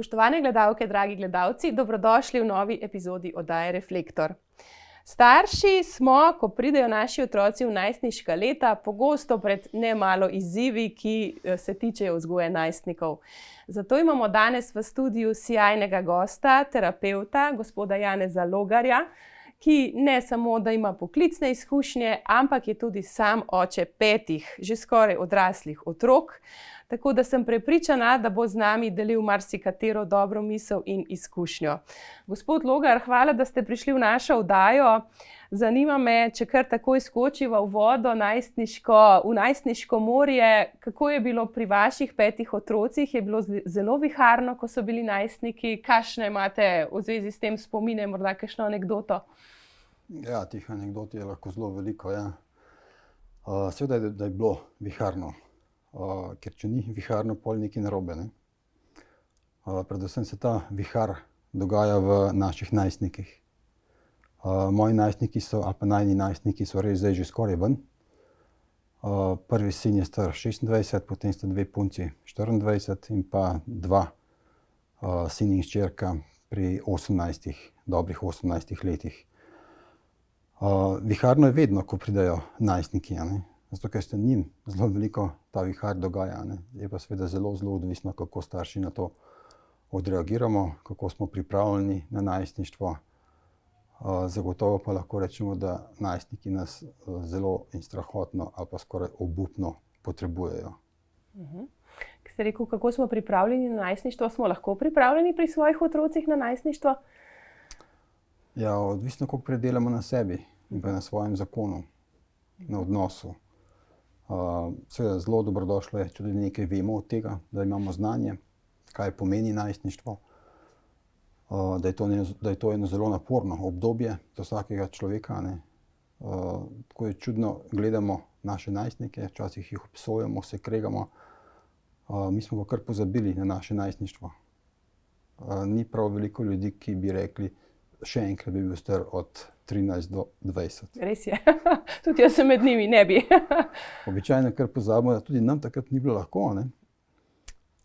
Spoštovane gledalke, dragi gledalci, dobrodošli v novi epizodi oddaje Reflektor. Starši smo, ko pridejo naši otroci v najstniška leta, pogosto pred nemalo izzivi, ki se tičejo vzgoje najstnikov. Zato imamo danes v studiu sijajnega gosta, terapevta, gospoda Janeza Logarja, ki ne samo, da ima poklicne izkušnje, ampak je tudi sam oče 5 že skoraj odraslih otrok. Tako da sem prepričana, da bo z nami delil marsikatero dobro misel in izkušnjo. Gospod Logar, hvala, da ste prišli v našo oddajo. Zanima me, če kar takoj skočiva v vodo v najstniško morje, kako je bilo pri vaših 5 otrocih? Je bilo zelo viharno, ko so bili najstniki? Kakšne imate v zvezi s tem spomine, morda kakšno anekdoto? Ja, teh anekdot je lahko zelo veliko, ja. Seveda, da je bilo viharno. Ker če ni viharno, pol nekaj narobe, ne. Predvsem se ta vihar dogaja v naših najstnikih. Moji najstniki ali pa najini najstniki so res zdaj že skoraj ven. Prvi sin je star 26, potem sta 2 punci 24 in pa 2 sin in hčerka pri dobrih 18 letih. Viharno je vedno, ko pridejo najstniki, a ne. Zato, ker se njim zelo veliko ta vihar dogaja, ne. Je pa seveda zelo, zelo odvisno, kako starši na to odreagiramo, kako smo pripravljeni na najstništvo. Zagotovo pa lahko rečemo, da najstniki nas zelo in strahotno ali pa skoraj obupno potrebujejo. Ko ste rekel, kako smo pripravljeni na najstništvo, smo lahko pripravljeni pri svojih otrocih na najstništvo? Ja, odvisno, koliko predelamo na sebi in pa na svojem zakonu, na odnosu. Seveda zelo dobrodošlo je, če tudi nekaj vemo od tega, da imamo znanje, kaj pomeni najstništvo, da je to eno zelo naporno obdobje za vsakega človeka, ne. Tako je čudno, gledamo naše najstnike, včasih jih obsojamo, se kregamo, mi smo pa kar pozabili na naše najstništvo. Ni prav veliko ljudi, ki bi rekli, še enkrat bi bil star od 13 do 20. Res je. Tudi jaz sem med njimi, ne bi. Običajno kar pozabimo, da tudi nam takrat ni bilo lahko, ne.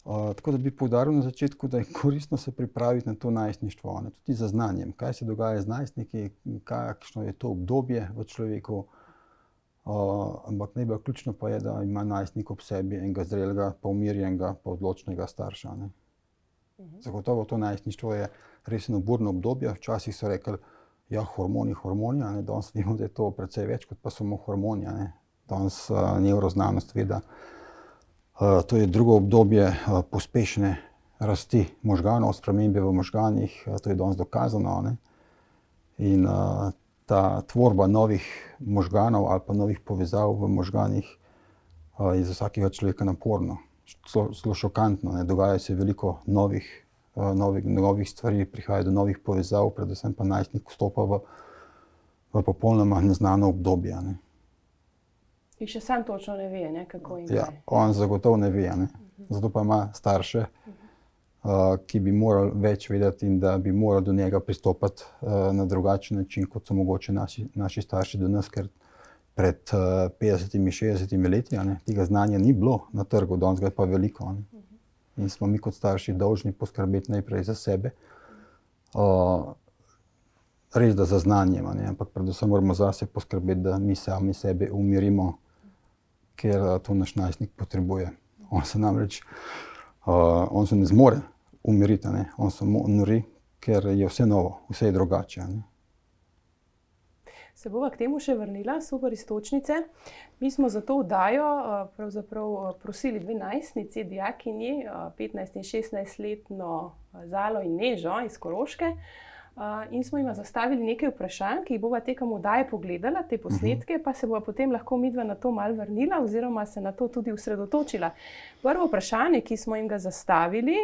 Tako da bi poudaril na začetku, da je koristno se pripraviti na to najstništvo, ne, tudi za znanjem, kaj se dogaja z najstniki, kakšno je to obdobje v človeku. Ampak najbolj ključno pa je, da ima najstnik ob sebi enega zrelega, pa umirjenega, pa odločnega starša, ne. Zagotovo to najstništvo je res eno burno obdobje. Včasih so rekli, ja, hormoni, a ne. Danes vemo, da je to precej več kot pa samo hormoni, a ne. Danes nevroznanost ve, da to je drugo obdobje pospešene rasti možganov, spremembe v možganih, to je danes dokazano, a ne. In ta tvorba novih možganov ali pa novih povezav v možganih je za vsakega človeka naporno. Zelo šokantno, ne. Dogaja se veliko novih stvari, prihaja do novih povezav, predvsem pa najstnik vstopa v popolnoma neznano obdobje, a ne. In še sam točno ne ve, ne, kako in kaj. Ja, on zagotovo ne ve, a ne. Zato pa ima starše, ki bi morali več vedeti in da bi morali do njega pristopati na drugačen način, kot so mogoče naši starši do nas, ker pred 50-60 leti, a ne, tega znanja ni bilo na trgu, danes ga je pa veliko, a ne. In smo mi kot starši dolžni poskrbeti najprej za sebe. Res da za znanjem, a ne, ampak predvsem moramo zase poskrbeti, da mi sami sebe umirimo, ker to naš najstnik potrebuje. On se ne zmore umiriti, a ne. On samo nori, ker je vse novo, vse je drugače, a ne. Se bova k temu še vrnila, super iztočnice. Mi smo za to oddajo pravzaprav prosili 2 najstnici, dijakinji, 15 in 16-letno Zalo in Nežo iz Koroške. In smo jima zastavili nekaj vprašanj, ki jih bova tekom oddaje pogledala, te posnetke, pa se bova potem lahko midva na to malo vrnila oziroma se na to tudi osredotočila. Prvo vprašanje, ki smo jim ga zastavili,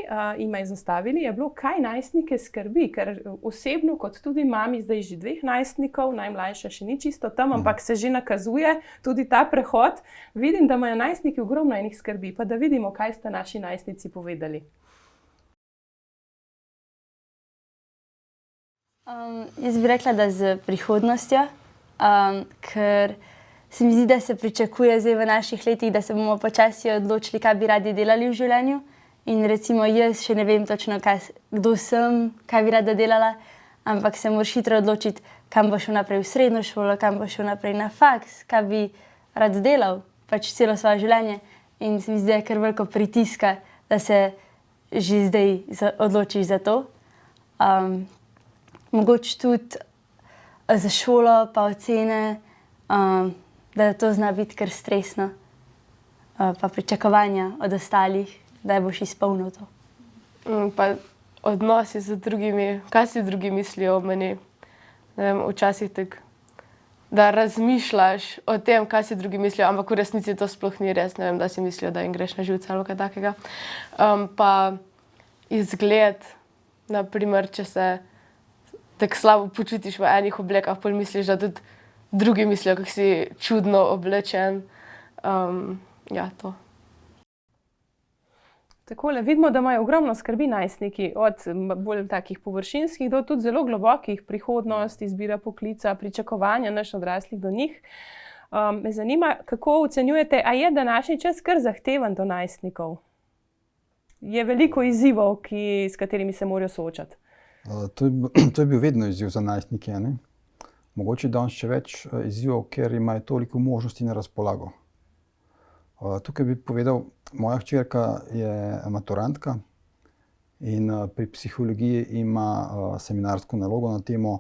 je bilo, kaj najstnike skrbi, ker osebno kot tudi mami zdaj že 2 najstnikov, najmlajša še ni čisto tam, ampak se že nakazuje tudi ta prehod. Vidim, da imajo najstniki ogromno enih skrbi, pa da vidimo, kaj sta naši najstnici povedali. Jaz bi rekla, da z prihodnostjo, ker se mi zdi, da se pričakuje zdaj v naših letih, da se bomo počasi odločili, kaj bi radi delali v življenju. In recimo jaz še ne vem točno, kdo sem, kaj bi rada delala, ampak se moraš hitro odločiti, kam boš šel naprej v srednjo šolo, kam boš šel naprej na faks, kaj bi rad delal, pač celo svoje življenje. In se mi zdi, da je kar veliko pritiska, da se že zdaj odločiš za to. Mogoče tudi za šolo pa ocene, da to zna biti kar stresno, pa pričakovanja od ostalih, da boš izpolnil to. Pa odnosi z drugimi, kaj si drugi mislijo o meni? Ne vem, včasih tako, da razmišljaš o tem, kaj si drugi mislijo, ampak v resnici to sploh ni res. Ne vem, da si mislijo, da jim greš na živce ali kaj takega. Pa izgled, naprimer, če se tako slabo počutiš v enih oblekah, pol misliš, da tudi drugi mislijo, kako si čudno oblečen. Ja, to. Takole, vidimo, da imajo ogromno skrbi najstniki, od bolj takih površinskih do tudi zelo globokih, prihodnost, izbira poklica, pričakovanja naš odraslih do njih. Me zanima, kako ocenjujete, a je današnji čas kar zahteven do najstnikov? Je veliko izzivov, s katerimi se morajo soočati? To je bil vedno izziv za najstnike, ne? Mogoče danes še več izzivov, ker imajo toliko možnosti na razpolago. Tukaj bi povedal, moja hčerka je maturantka in pri psihologiji ima seminarsko nalogo na temo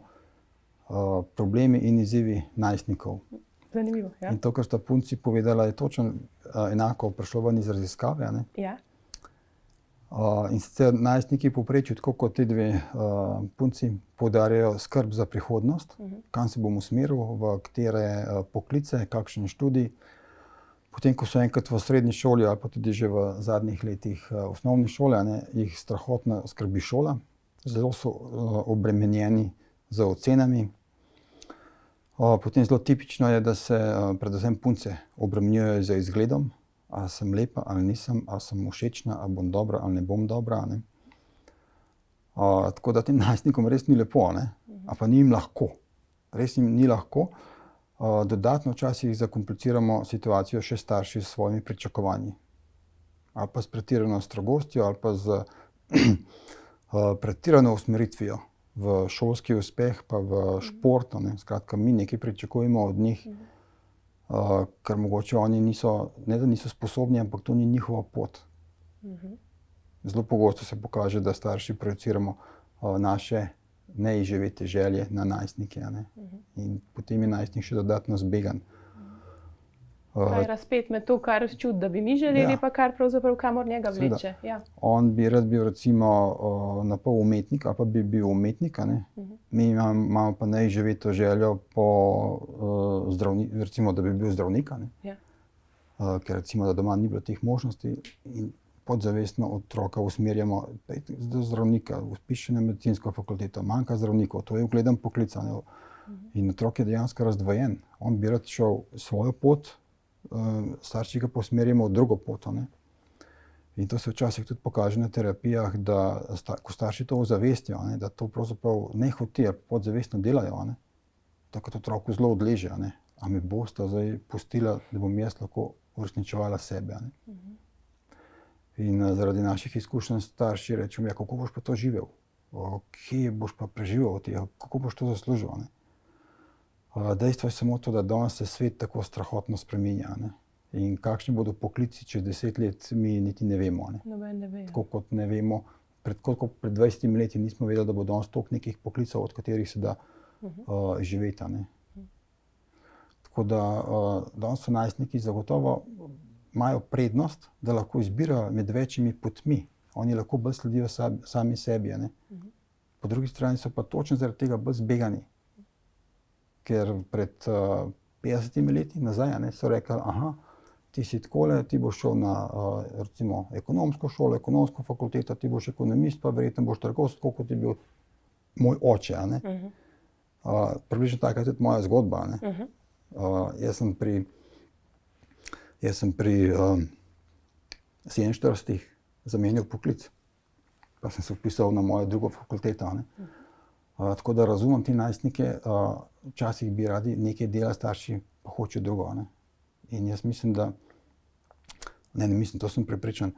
problemi in izzivi najstnikov. Zanimivo, ja. In to, kar sta punci povedala, je točno enako prišlo ven iz raziskave, ne? Ja. In sicer najstniki v povprečju, tako kot ti dve punci, poudarjajo skrb za prihodnost, kam se bom usmeril, v katere poklice, kakšen študij. Potem, ko so enkrat v srednji šoli ali pa tudi že v zadnjih letih osnovne šole, ne, jih strahotno skrbi šola. Zelo so obremenjeni z ocenami. Potem zelo tipično je, da se predvsem punce obremenjujejo z izgledom, ali sem lepa ali nisem, ali sem všečna, ali bom dobra ali ne bom dobra, ne. Tako da tem najstnikom res ni lepo, ne, ali pa ni jim lahko. Res jim ni lahko. Dodatno včasih zakompliciramo situacijo še starši s svojimi pričakovanji. Ali pa s pretirano strogostjo, ali pa z pretirano usmeritvijo v šolski uspeh, pa v športu, ne. Skratka, mi nekaj pričakujemo od njih, kar mogoče oni niso, ne da niso sposobni, ampak to ni njihova pot. Zelo pogosto se pokaže, da starši projiciramo naše neizživete želje na najstnike, ne. In potem je najstnik še dodatno zbegan. Kaj razpet med to, kar čuti, da bi mi želeli, pa kar pravzaprav kamor njega vleče. Ja. On bi rad bil recimo napol umetnik, ali pa bi bil umetnik, ne. Mi imamo pa neizživeto željo po recimo, da bi bil zdravnik, ne. Ja. Ker recimo, da doma ni bilo teh možnosti in podzavestno otroka usmerjamo, pojdi do zdravnika, vpiši na medicinsko fakulteto, manjka zdravnikov, to je ugleden poklic, ne. In otrok je dejansko razdvojen. On bi rad šel svojo pot, starši ga pa usmerjamo v drugo pot, ne. In to se včasih tudi pokaže na terapijah, da ko starši to ozavestijo, ne, da to pravzaprav nehote ali podzavestno delajo, ne, takrat otroku zelo odleže, ne. A me bosta zdaj pustila, da bom jaz lahko uresničevala sebe, ne. In zaradi naših izkušenj starši rečemo, ja, kako boš pa to živel? Kje boš pa preživel od tega? Kako boš to zaslužil, ne? Dejstvo je samo to, da danes se svet tako strahotno spreminja, ne? In kakšni bodo poklici čez 10 let, mi niti ne vemo, ne? Noben ne ve. Tako kot ne vemo, pred 20 leti nismo vedeli, da bo danes toliko nekih poklicov, od katerih se da živeti, ne? Tako da danes so najstniki zagotovo imajo prednost, da lahko izbirajo med večjimi potmi. Oni lahko bolj sledijo sami sebi, ne. Po drugi strani so pa točno zaradi tega bolj zbegani. Ker pred 50 leti nazaj, ne, so rekli, ti si takole, ti boš šel na recimo ekonomsko šolo, ekonomsko fakulteto, ti boš ekonomist, pa verjetno boš trgovec, tako kot je bil moj oče, ne. Približno taka je tudi moja zgodba, ne. Jaz sem pri 47 zamenjal poklic, pa sem se vpisal na mojo drugo fakulteto, ne. Tako da razumem te najstnike, včasih bi radi nekaj delali, starši pa hočejo drugo, ne. In jaz mislim, da, to sem prepričan,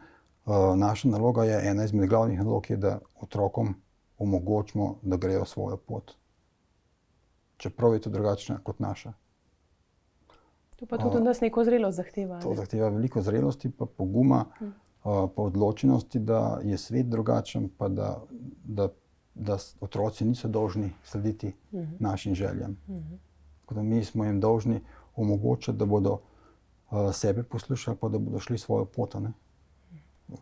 naša naloga je, ena izmed glavnih nalog je, da otrokom omogočimo, da grejo svojo pot. Čeprav je to drugačna kot naša. To pa tudi od nas neko zrelost zahteva. To zahteva veliko zrelosti, pa poguma, pa odločenosti, da je svet drugačen, pa da otroci niso dolžni slediti našim željam. Tako da mi smo jim dolžni omogočiti, da bodo sebe poslušali, pa da bodo šli svojo pot, ne?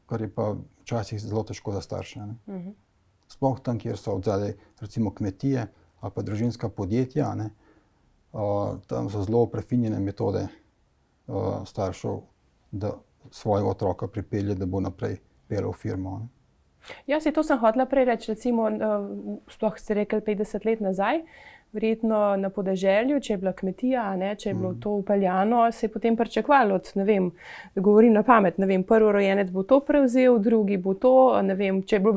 Kar je pa včasih zelo težko za starše. Ne? Sploh tam, kjer so odzadaj recimo kmetije ali pa družinska podjetja, ne? Tam so zelo prefinjene metode staršev, da svojega otroka pripelje, da bo naprej peljal firmo. Ne? Ja, to sem hotela prej reči, recimo, sploh ste rekli 50 let nazaj, verjetno na podeželju, če je bila kmetija, ne, če je bilo to upeljano, se je potem pričakovalo od, ne vem, da govorim na pamet, ne vem, prvorojenec bo to prevzel, drugi bo to, ne vem, če je bilo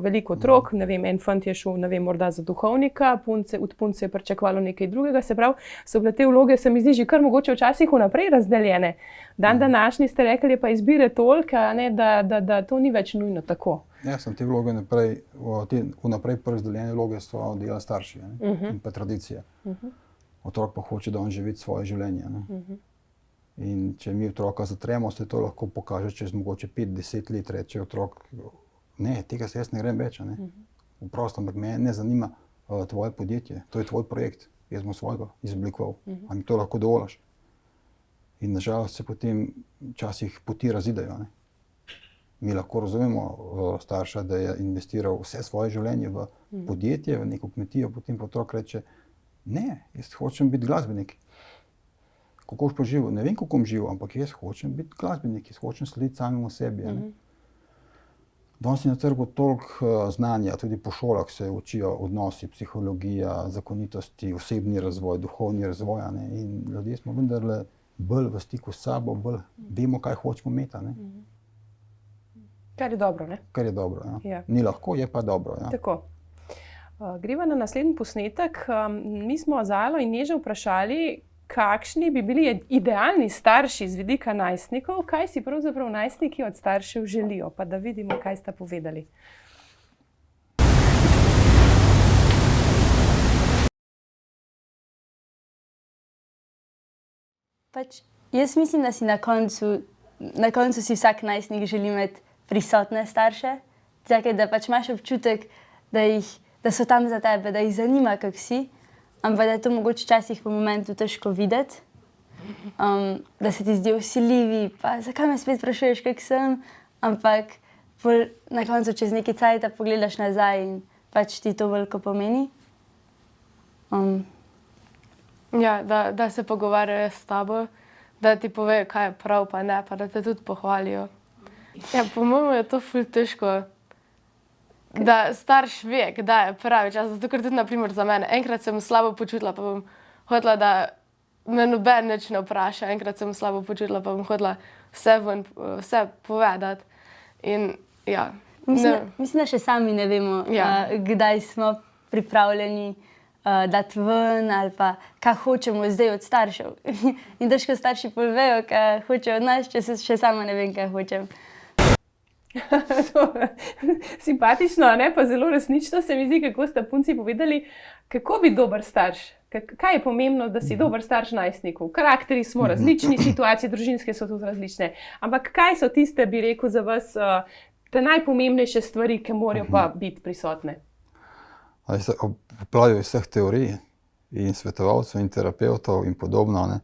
veliko otrok, ne vem, en fant je šel, ne vem, morda za duhovnika, od punce je pričakovalo nekaj drugega, se pravi, so bile te vloge, se mi zdi, že kar mogoče včasih vnaprej razdeljene. Dan današnji ste rekli, je pa izbire toliko, ne, da to ni več nujno tako. Ja, sem te vloge vnaprej razdeljene vloge so delali starši, ne? In pa tradicije. Otrok pa hoče, da on živi svoje življenje. Ne? In če mi otroka zatremo, se to lahko pokaže čez mogoče 5-10 let, reče otrok, ne, tega se jaz ne grem več. Ne? Vprosto, ampak me ne zanima tvoje podjetje, to je tvoj projekt, jaz bom svojega izoblikoval, a mi to lahko dovoliš. In nažalost se potem včasih poti razidejo. Ne? Mi lahko razumemo starša, da je investiral vse svoje življenje v podjetje, v neko kmetijo, potem pa otrok reče, ne, jaz hočem biti glasbenik. Kako boš pa živel? Ne vem, kako bom živel, ampak jaz hočem biti glasbenik, jaz hočem slediti samemu sebi. Danes je na trgu toliko znanja, tudi po šolah se učijo odnosi, psihologija, zakonitosti, osebni razvoj, duhovni razvoj. Ne? In ljudje smo vendarle bolj v stiku s sabo, bolj vemo, kaj hočemo imeti. Ne? Kar je dobro, ne? Kar je dobro, ja. Ni lahko, je pa dobro. Ja. Tako. Greva na naslednji posnetek. Mi smo Zalo in Nežo vprašali, kakšni bi bili idealni starši z vidika najstnikov, kaj si pravzaprav najstniki od staršev želijo, pa da vidimo, kaj sta povedali. Jaz mislim, da si na koncu si vsak najstnik želi imeti prisotne starše, tako da imaš občutek, da so tam za tebe, da jih zanima, kako si, ampak da je to mogoče včasih v momentu težko videti, da se ti zdijo vsiljivi, pa zakaj me spet sprašuješ, kako sem, ampak na koncu čez nekaj cajta pogledaš nazaj in ti to veliko pomeni. Ja, da se pogovarjajo s tabo, da ti povejo, kaj je prav, pa ne, pa da te tudi pohvalijo. Ja, po mojem je to ful težko, da starš ve, kdaj je pravi čas. Zato, ker tudi, na primer, za mene, enkrat sem slabo počutila, pa bom hotela, da me noben nič ne vpraša. Enkrat sem slabo počutila, pa bom hotela vse povedati. In ja. Mislim, da še sami ne vemo, kdaj smo pripravljeni dati ven ali pa kaj hočemo zdaj od staršev. In težko starši povejo, kaj hočejo od nas, če še sama ne vem, kaj hočem. Simpatično, ne? Pa zelo resnično se mi zdi, kako sta punci povedali, kako biti dober starš. Kaj je pomembno, da si dober starš najstnikov? Karakteri smo različni, situacije družinske so tudi različne. Ampak kaj so tiste, bi rekel za vas, te najpomembnejše stvari, ki morajo pa biti prisotne? Obplavijo vseh teorij in svetovalcev in terapevtov in podobno, ne,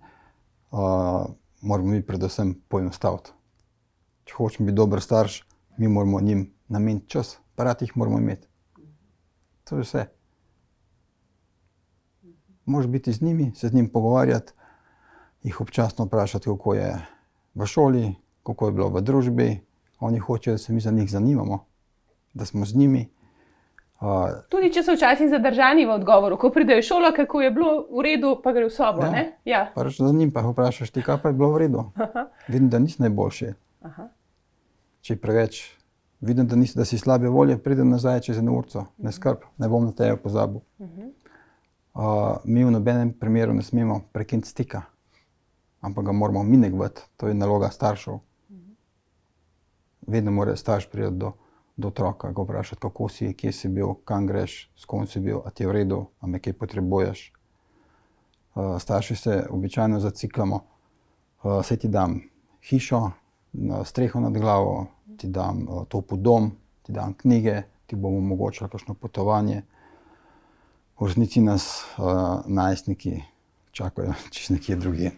moramo mi predvsem poenostaviti. Če hočemo biti dober starš, mi moramo njim nameniti čas, pa rad jih moramo imeti. To je vse. Moraš biti z njimi, se z njim pogovarjati, jih občasno vprašati, kako je v šoli, kako je bilo v družbi. Oni hočejo, da se mi za njih zanimamo, da smo z njimi. Tudi če so včasih zadržani v odgovoru, ko pridejo v šolo, kako je bilo v redu, pa gre v sobo, ne? Ja. Pa reč za njim, pa vprašaš ti, kaj pa je bilo v redu. Vidim, da nisi najboljši. Če je preveč, vidim, da si slabe volje, pridem nazaj čez eno urco, ne skrb, ne bom na tebe pozabil. Mi v nobenem primeru ne smemo prekiniti stika, ampak ga moramo mi negovati, to je naloga staršev. vedno mora starš priti do otroka, ga vprašati, kako si, kje si bil, kam greš, s kom si bil, a ti je v redu, a me kaj potrebuješ. Starši se običajno zaciklamo, saj ti dam hišo, streho nad glavo, ti dam topel dom, ti dam knjige, ti bom omogočila kakšno potovanje. V resnici nas najstniki čakajo čisto nekje drugje.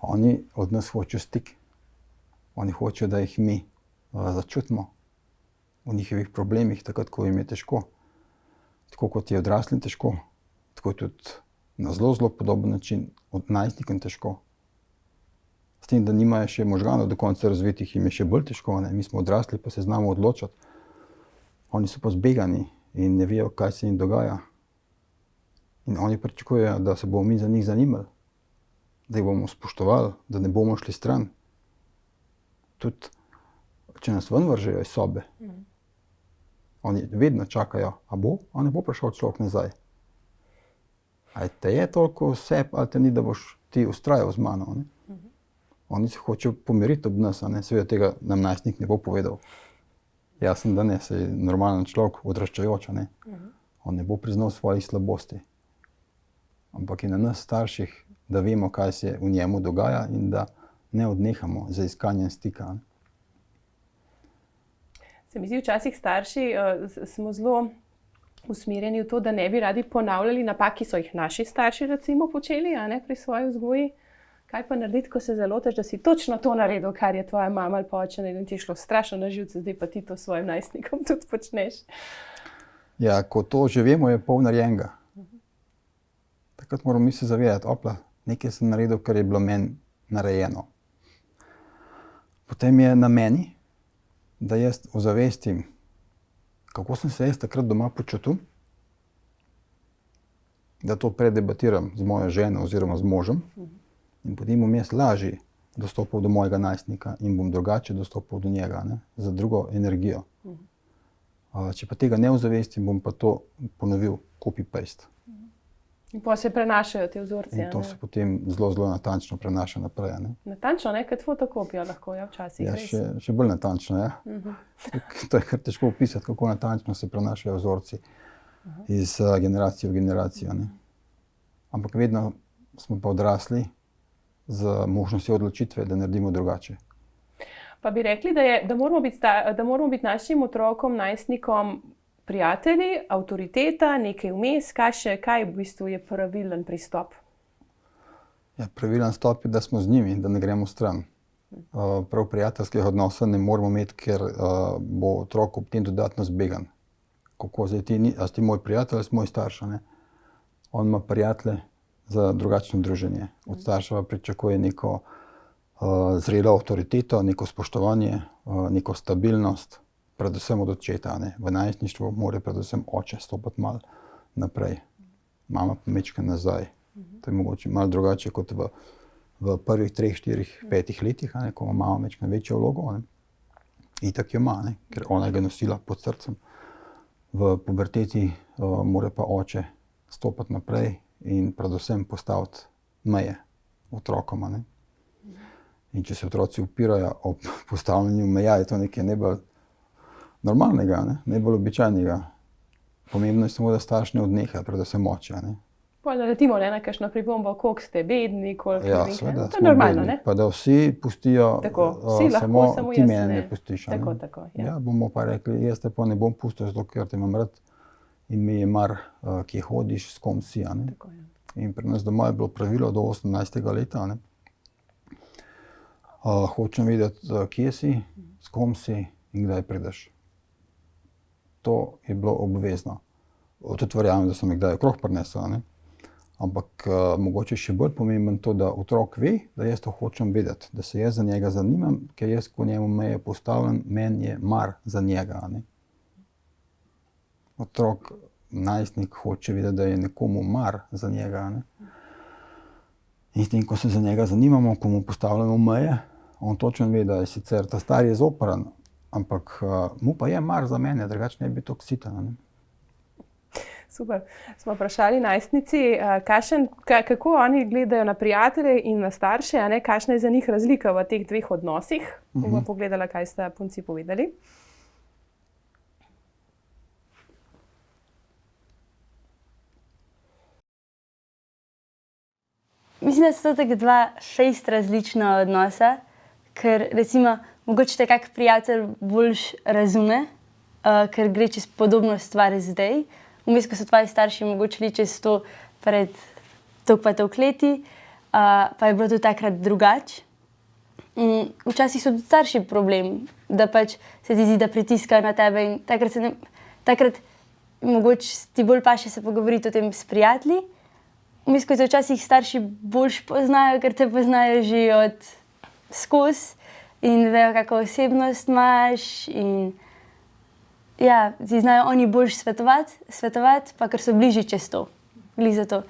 Oni od nas hočejo stik. Oni hočejo, da jih mi začutimo v njihovih problemih, takrat, ko jim je težko. Tako kot je odraslim težko, tako je tudi na zelo podoben način od najstnikom težko. S tem, da nimajo še možganov do konca razvitih, jim je še bolj težko. Ne? Mi smo odrasli, pa se znamo odločati. Oni so pa zbegani in ne vejo, kaj se jim dogaja. In oni pričakujejo, da se bomo mi za njih zanimali, da jih bomo spoštovali, da ne bomo šli stran. Tudi, če nas ven vržejo iz sobe, oni vedno čakajo, a ne bo prišel človek nazaj. A te je toliko vse, ali te ni, da boš ti vztrajal z mano. Ne? Oni se hočejo pomiriti ob nas, seveda tega nam najstnik ne bo povedal. Jasno, da ne, se je normalen človek, odraščajoč, ne. On ne bo priznal svojih slabosti. Ampak je na nas starših, da vemo, kaj se v njemu dogaja in da ne odnehamo z iskanjem stika. Se mi zdi, včasih starši smo zelo usmerjeni v to, da ne bi radi ponavljali napak, ki so jih naši starši recimo počeli, pri svoji vzgoji. Kaj pa narediti, ko se zalotiš, da si točno to naredil, kar je tvoja mama ali pa oče naredil in ti je šlo strašno na živce, zdaj pa ti to s svojim najstnikom tudi počneš? Ja, ko to že vemo, je pol narejenega. Takrat moramo mi se zavedati, nekaj sem naredil, kar je bilo meni narejeno. Potem je na meni, da jaz ozavestim, kako sem se jaz takrat doma počutil, da to predebatiram z mojo ženo oziroma z možem. In potem bom jaz lažje dostopal do mojega najstnika in bom drugače dostopal do njega, za drugo energijo. Če pa tega ne ozavestim, bom pa to ponovil copy-paste. In pa se prenašajo te vzorci. In to se potem zelo natančno prenaša naprej. Natančno, kot fotokopijo lahko, včasih. Ja, še bolj natančno, ja. To je kar težko opisati, kako natančno se prenašajo vzorci iz generacije v generacijo. Ampak vedno smo pa odrasli z možnostjo odločitve, da naredimo drugače. Pa bi rekli, da moramo biti našim otrokom, najstnikom prijatelji, avtoriteta, nekaj vmes, kaj v bistvu je pravilen pristop? Ja, pravilen stop je, da smo z njimi, da ne gremo stran. Prav prijateljskih odnosov ne moramo imeti, ker bo otrok ob tem dodatno zbegan. Kako zdaj a si ti moj prijatelj ali si moj starš? On ima prijatelje za drugačno druženje. Od starševa pričakuje neko zrelo avtoriteto, neko spoštovanje, neko stabilnost, predvsem od očeta. V najstništvu mora predvsem oče stopiti malo naprej, mama pa mečka nazaj. To je mogoče malo drugače kot v prvih 3, 4, 5 letih, ko ima mama mečka večjo vlogo. Itak jo ima, ker ona ga nosila pod srcem. V puberteti mora pa oče stopiti naprej in predvsem postaviti meje otrokoma. In če se otroci upirajo ob postavljanju meja, je to nekaj najbolj normalnega, najbolj običajnega. Pomembno je samo, da starš ne odneha, predvsem oče. Pa naletimo na kakšno pripombo, koliko ste bedni, koliko ja, nekaj. Seveda, to je normalno, bedni, pa da vsi pustijo, samo ti mene ne pustiš. Tako, ja. Ja, bomo pa rekli, jaz te pa ne bom pustil, zato ker te imam rad in mi je mar, kje hodiš, s kom si. Tako, ja. In pri nas doma je bilo pravilo do 18. leta. Hočem vedeti, kje si, s kom si in kdaj prideš. To je bilo obvezno. Tudi verjamem, da sem jih kdaj okrog prinesel. Ampak mogoče še bolj pomembno to, da otrok ve, da jaz to hočem vedeti, da se jaz za njega zanimam, ker jaz, ko njemu meje postavljam, meni je mar za njega. Otrok, najstnik hoče vedeti, da je nekomu mar za njega. In s tem, ko se za njega zanimamo, ko mu postavljamo meje, on točno ve, da je sicer ta stari je zoprn, ampak mu pa je mar za mene, drugače ne bi to ksita. Super. Smo vprašali najstnici, kako oni gledajo na prijatelje in na starše, a ne, kakšna je za njih razlika v teh dveh odnosih. Bomo pogledala, kaj sta punci povedali. Mislim, da so to tako dva fejst različna odnosa, ker recimo mogoče te kak prijatelj boljš razume, ker gre čez podobno stvar zdaj. Vmes, ko so tvoji starši mogoče šli čez to pred toliko pa toliko leti, pa je bilo to takrat drugače. Včasih so tudi starši problem, da pač se ti zdi, da pritiskajo na tebe in takrat mogoče ti bolj paše se pogovoriti o tem s prijatelji. Vmes, ko te včasih starši boljš poznajo, ker te poznajo že od skozi in vejo, kako osebnost imaš in ja, ti znajo oni boljš svetovati, pa ker so bližji čez to, glih za to.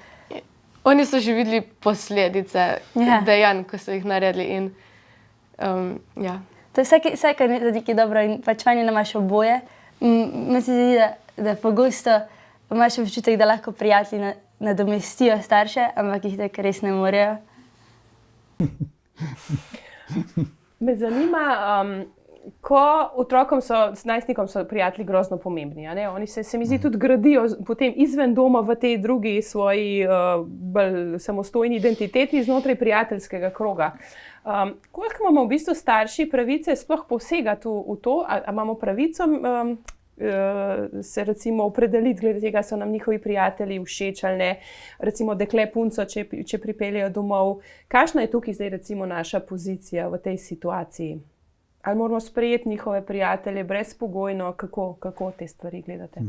Oni so že videli posledice dejanj, ko so jih naredili in ja. To je vse, kar je nekaj dobro in pač fajn je, da imaš oboje. Meni se zdi, da pogosto imaš občutek, da lahko prijatelji nadomestijo starše, ampak jih tako res ne morejo. Me zanima, ko otrokom najstnikom so prijatelji grozno pomembni, a ne? Oni se mi zdi tudi gradijo potem izven doma v tej drugi svoji bolj samostojni identiteti znotraj prijateljskega kroga. Koliko imamo v bistvu starši pravice sploh posegati v to, ali imamo pravico se recimo opredeliti glede tega, so nam njihovi prijatelji všeč ali ne, recimo dekle punco, če pripeljejo domov. Kakšna je tukaj zdaj recimo naša pozicija v tej situaciji? Ali moramo sprejeti njihove prijatelje brezpogojno, kako te stvari gledate?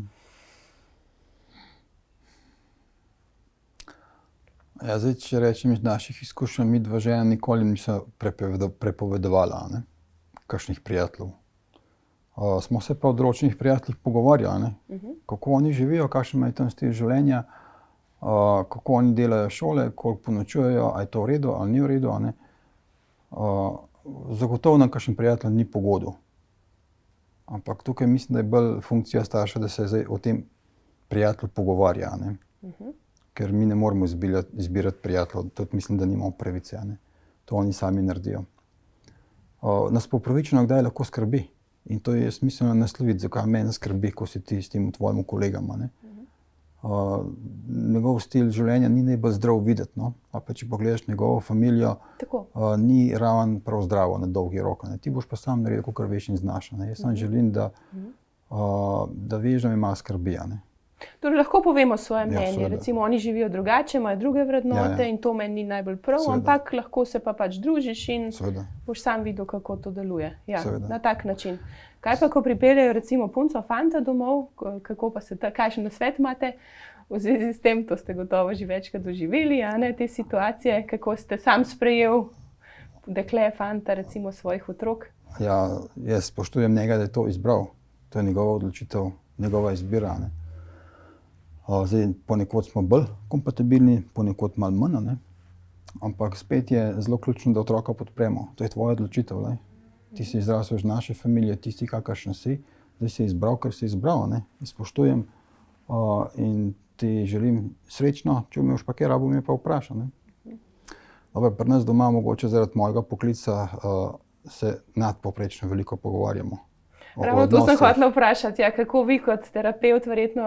Ja, zdaj, če rečem iz naših izkušenj, mi dva žena nikoli niso prepovedovala, ne, kakšnih prijateljev. Smo se pa o določenih prijateljih pogovarjali, kako oni živijo, kakšen imajo tam stil življenja, kako oni delajo šole, koliko ponočujejo, ali je to v redu ali ni v redu. Zagotovo nam kakšen prijatelj ni pogodu. Ampak tukaj mislim, da je bolj funkcija starša, da se zdaj o tem prijatelju pogovarja. Ker mi ne moremo izbirati prijateljev, tudi mislim, da nimamo pravice. To oni sami naredijo. Nas pa upravičeno kdaj lahko skrbi. In to je smiselno nasloviti, zakaj mene skrbi, ko si ti s tem tvojim kolegom. Njegov stil življenja ni najbolj zdrav videti. No? Pa če pogledaš njegovo familijo, ni raven prav zdravo na dolgi rok. Ti boš pa sam naredil, kakor veš in znaš. Jaz sam želim, da veš, da me malo skrbi. Torej, lahko povemo svoje mnenje. Recimo, oni živijo drugače, imajo druge vrednote in to meni ni najbolj prav, ampak lahko se pa pač družiš in boš sam videl, kako to deluje. Ja, na tak način. Kaj pa, ko pripeljejo recimo punco, fanta domov, kako pa se kakšen nasvet imate v zvezi s tem? To ste gotovo že večkrat doživeli, te situacije, kako ste sam sprejel dekle, fanta, recimo svojih otrok? Ja, jaz spoštujem njega, da je to izbral. To je njegova odločitev, njegova izbira. Zdaj, ponekod smo bolj kompatibilni, ponekod malo manj, ampak spet je zelo ključno, da otroka podpremo. To je tvoja odločitev. Ti si izrasel iz naše familije, ti si kakršen si, zdaj si izbral, kar si izbral. Spoštujem in ti želim srečno, če vmeš pa kaj rabo, me pa vpraša. Pri nas doma mogoče zaradi mojega poklica se nadpovprečno veliko pogovarjamo. Ravno to sem hotela vprašati, kako vi kot terapevt verjetno,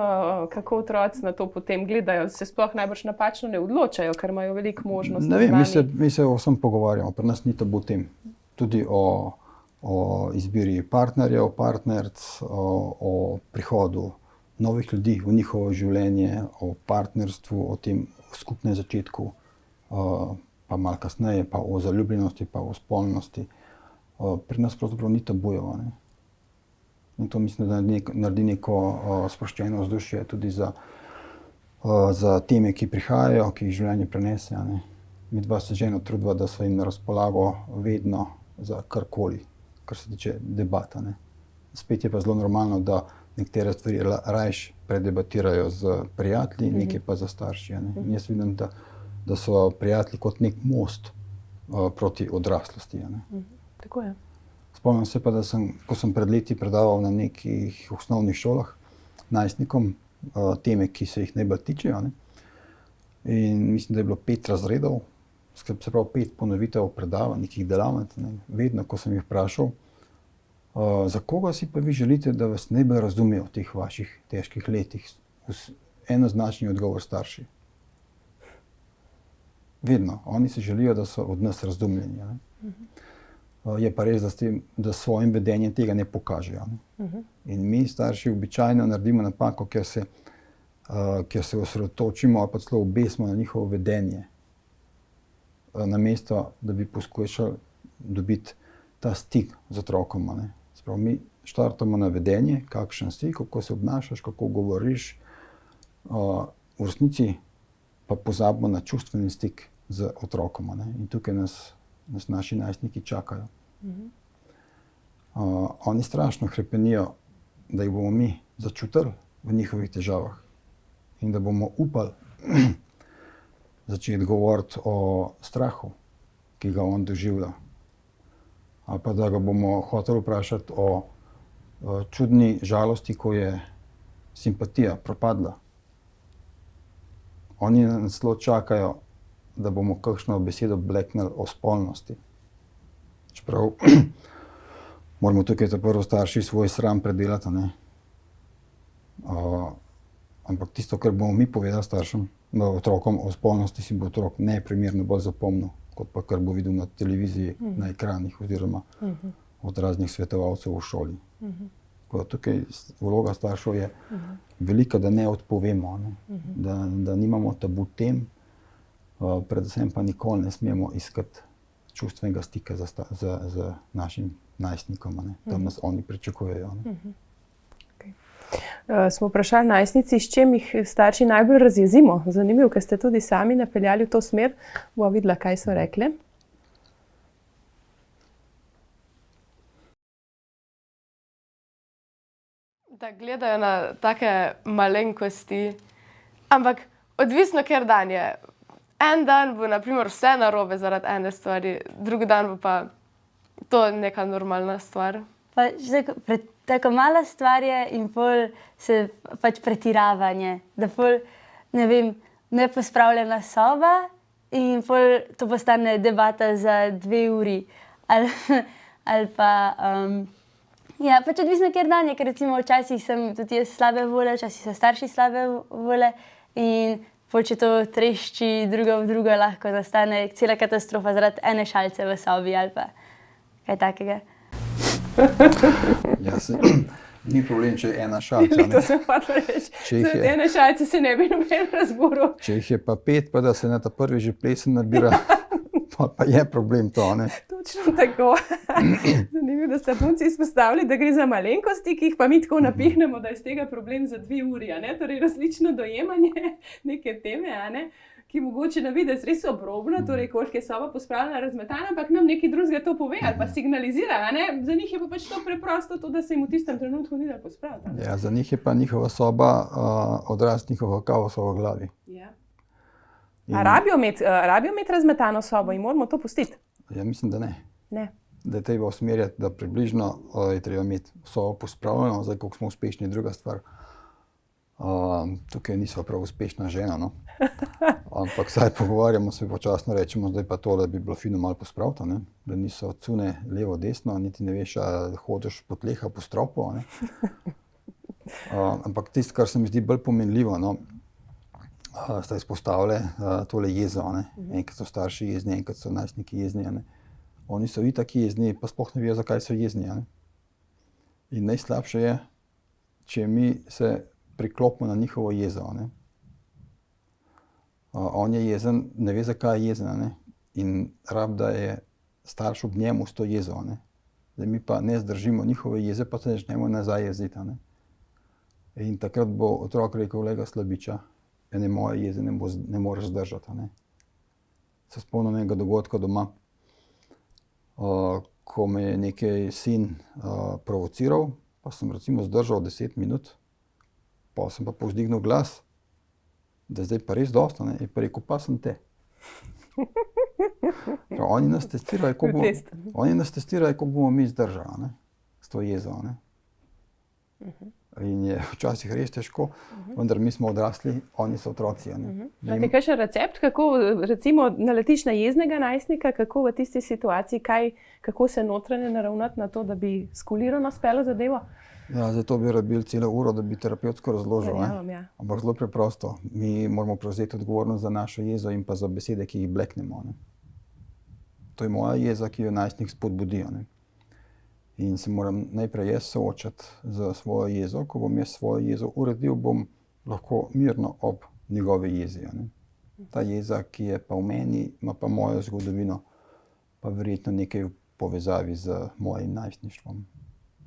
kako otroci na to potem gledajo, se sploh najbrž napačno ne odločajo, ker imajo veliko možnosti. Ne vem, mi se o vsem pogovarjamo, pri nas ni tabu tem. Tudi o izbiri partnerjev, partneric, o prihodu novih ljudi v njihovo življenje, o partnerstvu, o tem skupnem začetku, pa malo kasneje, pa o zaljubljenosti, pa o spolnosti. Pri nas pravzaprav ni tabujev. In to mislim, da naredi neko sproščeno vzdušje tudi za teme, ki prihajajo, ki jih življenje prenese. Mi dva se ženo trudiva, da so jim na razpolago vedno za karkoli, kar se tiče debata. Spet je pa zelo normalno, da nekatere stvari rajš predebatirajo z prijatelji, nekaj pa za starši. In jaz vidim, da so prijatelji kot nek most proti odraslosti. Tako je. Spomnim se pa, da ko sem pred leti predaval na nekih osnovnih šolah najstnikom, teme, ki se jih najbolj tičejo. Ne. In mislim, da je bilo 5 razredov, se pravi 5 ponovitev predavanj, nekih delavnic. Ne. Vedno, ko sem jih vprašal, za koga si pa vi želite, da vas najbolj razumejo v teh vaših težkih letih, enoznačni odgovor starši. Vedno. Oni se želijo, da so od nas razumljeni. Ne. Je pa res, da s svojim vedenjem tega ne pokažejo. Ne. In mi, starši, običajno naredimo napako, ker se osredotočimo ali pa celo obesimo na njihovo vedenje, namesto da bi poskušali dobiti ta stik z otrokom. Ne. Sprav, mi štartamo na vedenje, kakšen si, kako se obnašaš, kako govoriš, v resnici pa pozabimo na čustveni stik z otrokom. Ne. In tukaj nas naši najstniki čakajo. Oni strašno hrepenijo, da jih bomo mi začutili v njihovih težavah in da bomo upali začeti govoriti o strahu, ki ga on doživlja. Ali pa da ga bomo hoteli vprašati o čudni žalosti, ko je simpatija propadla. Oni nas celo čakajo, da bomo kakšno besedo bleknili o spolnosti. Čeprav moramo tukaj prvo starši svoj sram predelati. Ne? Ampak tisto, kar bomo mi povedali staršem, otrokom o spolnosti, si bo otrok neprimerno bolj zapomnil, kot pa kar bo videl na televiziji, na ekranih oziroma od raznih svetovalcev v šoli. Tukaj vloga staršev je velika, da ne odpovemo, ne? Da nimamo tabu tem, predvsem pa nikoli ne smemo iskati čustvenega stika z našim najstnikom. Ne? Tam nas oni pričakujejo. Ne? Smo vprašali najstnici, s čim jih starši najbolj razjezimo. Zanimivo, ker ste tudi sami napeljali v to smer. Bova videla, kaj so rekle. Da gledajo na take malenkosti, ampak odvisno, ker dan je. En dan bo na primer vse narobe zaradi ene stvari, drugi dan bo pa to neka normalna stvar. Pa tako mala stvar je in pol se pač pretiravanje, da pol, ne vem, nepospravljena soba in pol to postane debata za 2 uri. Ali pa, ja, pač odvisno, ker dan je, ker recimo včasih sem tudi jaz slabe volje, včasih so starši slabe volje in pol, če to trešči drugo v drugo, lahko nastane cela katastrofa zaradi ene šalice v sobi ali pa kaj takega. Ja, ni problem, če je ena šalica. To sem hotela reči. Zaradi ene šalice se ne bi noben razburil. Če jih je pa 5, pa da se na ta prvi že plesen nabira, pa je problem to. Ne? Točno tako. Zanimivo, da ste punci izpostavili, da gre za malenkosti, ki jih pa mi tako napihnemo, da je z tega problem za 2 uri. Torej različno dojemanje neke teme, ki mogoče na videz res obrobna, torej koliko je soba pospravljena, razmetana, ampak nam nekaj drugega to pove ali pa signalizira. Za njih je pa pač to preprosto, to, da se jim v tistem trenutku ni da pospraviti. Ja, za njih je pa njihova soba odraz njihovega kaosa v glavi. Ja. Rabijo imeti razmetano sobo in moramo to pustiti? Ja, mislim, da ne. Ne. Da je treba usmerjati, da približno je treba imeti sobo pospravljeno, zdaj koliko smo uspešni, druga stvar. Tukaj nisva prav uspešna žena, no. Ampak saj pogovarjamo se počasno, rečemo, zdaj pa tole bi bilo fino malo pospraviti, ne? Da niso cune levo, desno, niti ne veš, ali hodiš po tleh, po stropu. Ne? Ampak tisto, kar se mi zdi bolj pomenljivo, no, sta izpostavili tole jezo. Ne? Enkrat so starši jezni, enkrat so najstniki jezni. Ne? Oni so itak jezni, pa sploh ne vejo, zakaj so jezni. Ne? In najslabše je, če mi se priklopimo na njihovo jezo. Ne? On je jezen, ne ve, zakaj je jezen. Ne? In rab, da je starš ob njemu s to jezo. Ne? Da mi pa ne zdržimo njihove jeze, pa se začnemo nazaj jeziti. Ne? In takrat bo otrok rekel, lega slabiča, ene moje jeze ne moreš zdržati. Ne? Se spomnim enega dogodka doma, ko me je nekaj sin provociral, pa sem recimo zdržal 10 minut, pa sem pa povzdignil glas, da zdaj pa res dosta, ne? In pa rekel, pa sem te. Oni nas testirajo, kako bomo mi zdržali, ne? S to jezo. Ne? in je včasih res težko, vendar mi smo odrasli, oni so otroci. Imate kakšen recept, kako recimo naletiš na jeznega najstnika, kako v tisti situaciji, kako se notranje naravnati na to, da bi skulirano spelo zadevo? Ja, zato bi rabili celo uro, da bi terapevtsko razložil. Verjamem, ja. Ampak zelo preprosto. Mi moramo prevzeti odgovornost za našo jezo in pa za besede, ki jih bleknemo. To je moja jeza, ki jo najstnik spodbudi. In se moram najprej jaz soočati z svojo jezo. Ko bom jaz svojo jezo uredil, bom lahko mirno ob njegovi jezi. Ta jeza, ki je pa v meni, ima pa mojo zgodovino, pa verjetno nekaj v povezavi z mojim najstništvom.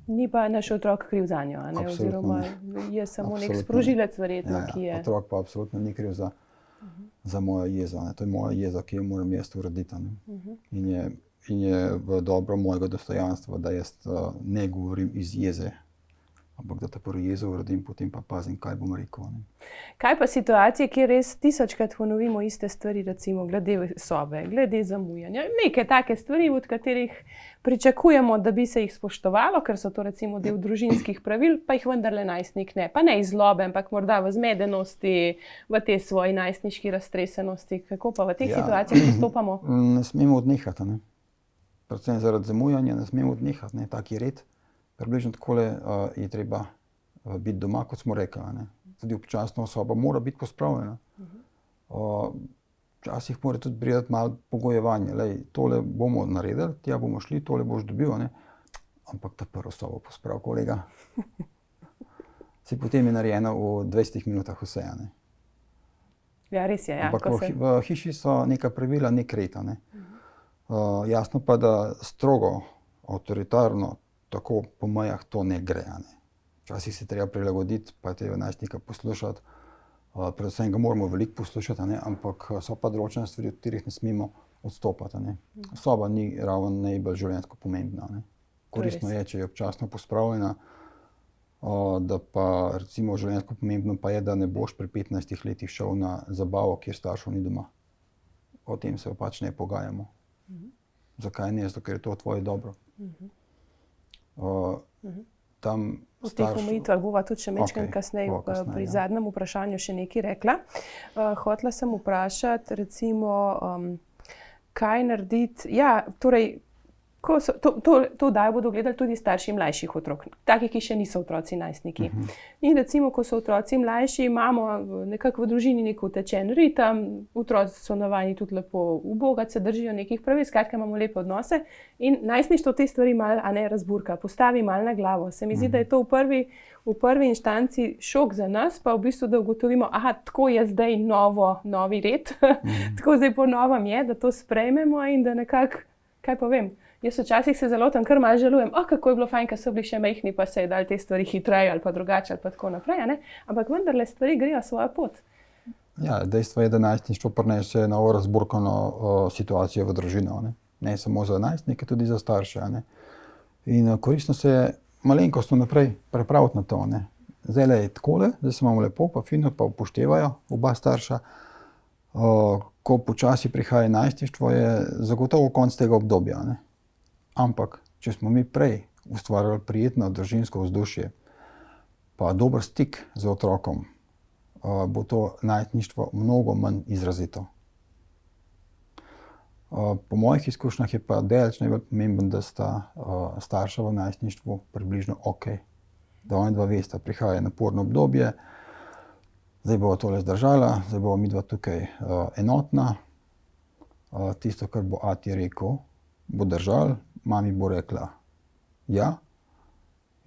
Ni pa naš otrok kriv za njo, oziroma je samo nek sprožilec verjetno, ki je... Otrok pa absolutno ni kriv za mojo jezo. To je moja jeza, ki jo moram jaz urediti. In je v dobro mojega dostojanstva, da jaz ne govorim iz jeze, ampak da ta prvo jezo uredim, potem pa pazim, kaj bom rekel. Kaj pa situacije, kjer res tisočkrat ponovimo iste stvari, recimo glede sobe, glede zamujanja, neke take stvari, od katerih pričakujemo, da bi se jih spoštovalo, ker so to recimo del družinskih pravil, pa jih vendarle najstnik ne. Pa ne iz zlobe, ampak morda v zmedenosti, v tej svoji najstniški raztresenosti. Kako pa v teh situacijah postopamo? Ne smemo odnehati. Predvsem zaradi zamujanja ne smemo odnehati. Taki red. Približno takole je treba biti doma, kot smo rekli. Tudi občasna osoba mora biti pospravljena. Včasih mora tudi priti malo pogojevanje. Tole bomo naredili, tja bomo šli, tole boš dobil. Ampak ta prvo sobo posprav, kolega. Si potem je narejeno v 20 minutah vse. Ja, res je. Ampak v hiši so neka pravila, nek red. Jasno pa, da strogo, avtoritarno, tako po mejah to ne gre. Včasih se treba prilagoditi, pa treba najstnika poslušati. Predvsem ga moramo veliko poslušati, ampak so pa določene stvari, od katerih ne smemo odstopati. Soba ni ravno najbolj življenjsko pomembna. Koristno je, če je občasno pospravljena, da pa recimo življenjsko pomembno pa je, da ne boš pri 15 letih šel na zabavo, kjer staršev ni doma. O tem se pač ne pogajamo. Zakaj ne? Zato, ker je to tvoje dobro. V teh omejitvah bova tudi še mečkaj kasneje pri zadnjem vprašanju še nekaj rekla. Hotela sem vprašati, recimo, kaj narediti, torej, to oddajo bodo gledali tudi starši mlajših otrok, taki, ki še niso otroci najstniki. In recimo, ko so otroci mlajši, imamo nekako v družini nek utečen ritem, otroci so navajeni tudi lepo ubogati, se držijo nekih pravil, skratka imamo lepe odnose in najstništvo te stvari malo razburka, postavi malo na glavo. Se mi zdi, da je to v prvi inštanci šok za nas, pa v bistvu, da ugotovimo, tako je zdaj novi red, tako zdaj po novem je, da to sprejmemo in da nekako, kaj povem, jaz včasih se zelo tam kar malo žalujem, kako je bilo fajn, ko so bili še majhni, pa se je dali te stvari hitreje ali pa drugače ali pa tako naprej, ampak vendarle stvari grejo svojo pot. Ja, dejstvo je, da najstništvo prinese novo razburkano situacijo v družino, ne samo za najstnike, tudi za starše. In koristno se je malenkostno naprej pripraviti na to. Zdaj je takole, zdaj se imamo lepo, pa fino, pa upoštevajo oba starša. Ko počasi prihaja najstništvo, je zagotovo konec tega obdobja. Ampak, če smo mi prej ustvarjali prijetno družinsko vzdušje, pa dober stik z otrokom, bo to najstništvo mnogo manj izrazito. Po mojih izkušnjah je pa daleč najbolj pomemben, da sta starša v najstništvu približno okej. Da oni dva vesta, prihaja naporno obdobje, zdaj bova tole zdržala, zdaj bova midva tukaj enotna. Tisto, kar bo ati rekel, bo držal, mami bo rekla ja.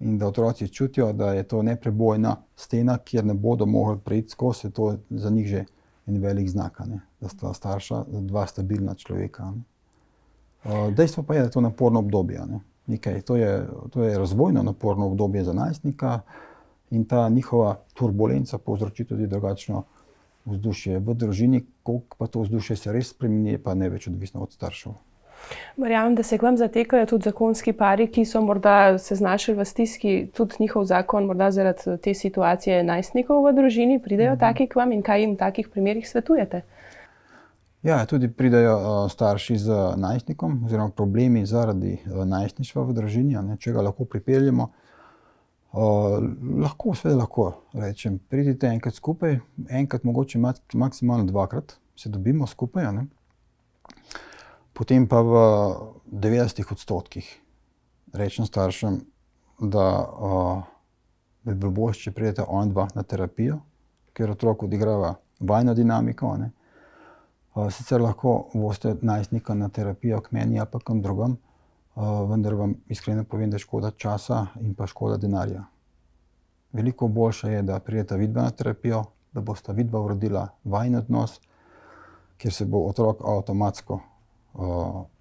In da otroci čutijo, da je to neprebojna stena, kjer ne bodo mogli priti skozi, to za njih že en velik znak, da sta starša dva stabilna človeka. Dejstvo pa je, da je to naporno obdobje. To je razvojno naporno obdobje za najstnika in ta njihova turbulenca povzroči tudi drugačno vzdušje v družini, koliko pa to vzdušje se res spremeni, pa ne več odvisno od staršev. Verjamem, da se k vam zatekajo tudi zakonski pari, ki so morda se znašli v stiski, tudi njihov zakon morda zaradi te situacije najstnikov v družini, pridejo taki k vam in kaj jim v takih primerih svetujete? Ja, tudi pridejo starši z najstnikom oziroma problemi zaradi najstništva v družini, če ga lahko pripeljemo. Lahko, seveda lahko rečem, pridite enkrat skupaj, enkrat mogoče maksimalno dvakrat se dobimo skupaj, a ne. Potem pa v 90% rečem staršem, da bi bilo boljše, če pridete onadva na terapijo, ker otrok odigrava vajino dinamiko, a ne. Sicer lahko vozite najstnika na terapijo k meni ali pa kam drugam, vendar vam iskreno povem, da je škoda časa in pa škoda denarja. Veliko boljše je, da prideta vidva na terapijo, da bosta vidva uredila vajin odnos, kjer se bo otrok avtomatsko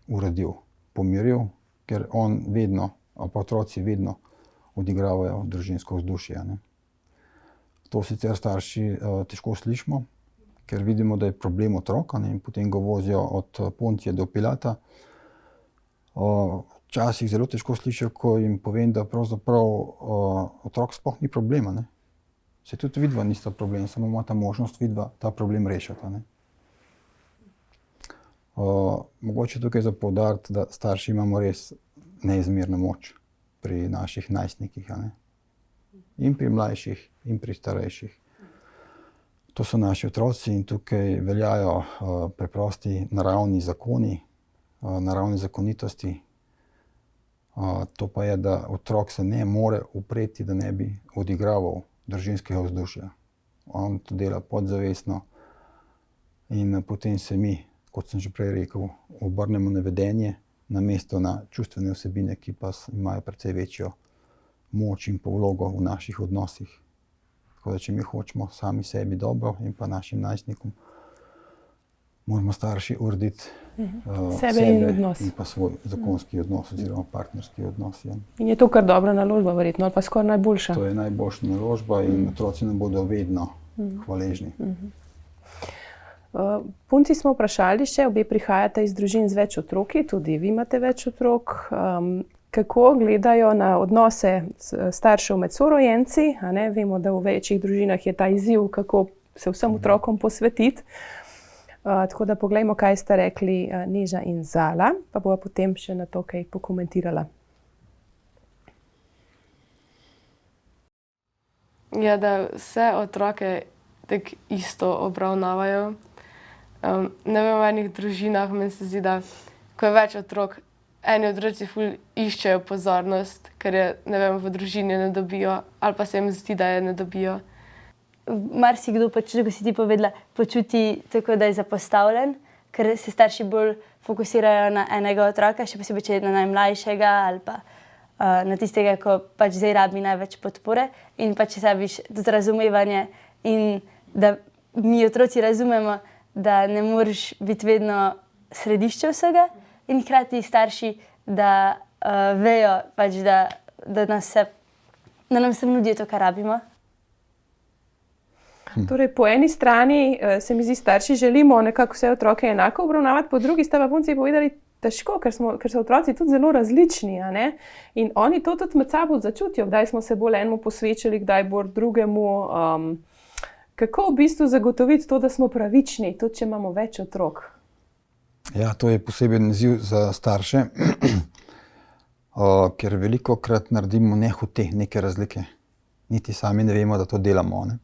uredil, pomiril, ker on vedno, ali pa otroci vedno odigravajo družinsko vzdušje, ne. To sicer starši težko slišimo, ker vidimo, da je problem otroka, ne, in potem ga vozijo od Poncija do Pilata. Včasih zelo težko slišijo, ko jim povem, da pravzaprav otrok sploh ni problema, ne. Saj tudi vidva nista problem, samo imata možnost vidva ta problem rešiti, a ne. Mogoče tukaj za poudariti, da starši imamo res neizmerno moč pri naših najstnikih, a ne. In pri mlajših, in pri starejših. To so naši otroci in tukaj veljajo preprosti naravni zakoni, naravne zakonitosti. To pa je, da otrok se ne more upreti, da ne bi odigraval družinskega vzdušja. On to dela podzavestno in potem se mi, kot sem že prej rekel, obrnemo na vedenje namesto na čustvene vsebine, ki pa imajo precej večjo moč in pa vlogo v naših odnosih. Tako da, če mi hočemo sami sebi dobro in pa našim najstnikom, moramo starši urediti Sebe in odnos. in pa svoj zakonski odnos oziroma partnerski odnos. Ja. In je to kar dobra naložba verjetno, ali pa skoraj najboljša. To je najboljša naložba in otroci nam bodo vedno hvaležni. Punci smo vprašali še, obe prihajate iz družin z več otroki, tudi vi imate več otrok. Kako gledajo na odnose staršev med sorojenci, a ne? Vemo, da v večjih družinah je ta izziv, kako se vsem otrokom posvetiti. Tako da poglejmo, kaj sta rekli Neža in Zala, pa bova potem še na to kaj pokomentirala. Ja, da vse otroke tako isto obravnavajo. Ne vem, v enih družinah meni se zdi, da ko je več otrok, eni otroci ful iščejo pozornost, ker je, ne vem, v družini ne dobijo, ali pa se jim zdi, da je ne dobijo. Marsikdo pač, kot si ti povedala, počuti tako, da je zapostavljen, ker se starši bolj fokusirajo na enega otroka, še posebej, če je na najmlajšega ali pa na tistega, ko pač zdaj rabi največ podpore in pač rabiš tudi razumevanje in da mi otroci razumemo, da ne moreš biti vedno središče vsega in hkrati starši, da vejo pač, da nam se nudijo to, kar rabimo. Torej, po eni strani se mi zdi, starši želimo nekako vse otroke enako obravnavati, po drugi sta pa punci povedali, težko, ker so otroci tudi zelo različni, a ne? In oni to tudi med sabo začutijo, kdaj smo se bolj enemu posvečali, kdaj bolj drugemu. Kako v bistvu zagotoviti to, da smo pravični, tudi če imamo več otrok? Ja, to je poseben izziv za starše, ker velikokrat naredimo nehote neke razlike. Niti sami ne vemo, da to delamo, ne?